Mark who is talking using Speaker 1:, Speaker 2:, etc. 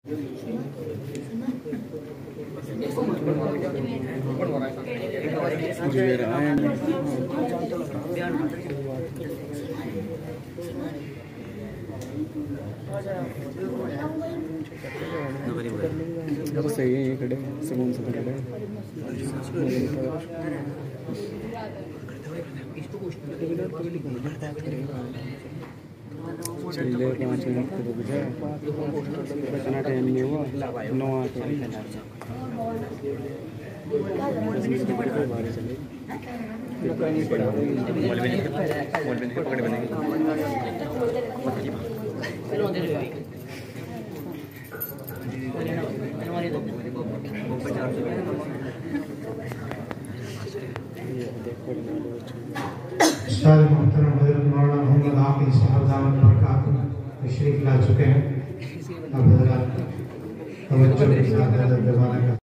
Speaker 1: सही है ये खड़े सुकून से खड़े चलिए 5 मिनट तो रुक जाए, इतना टाइम नहीं हुआ 9 आते
Speaker 2: तशरीफ ला चुके हैं। अब तवज्जो के साथ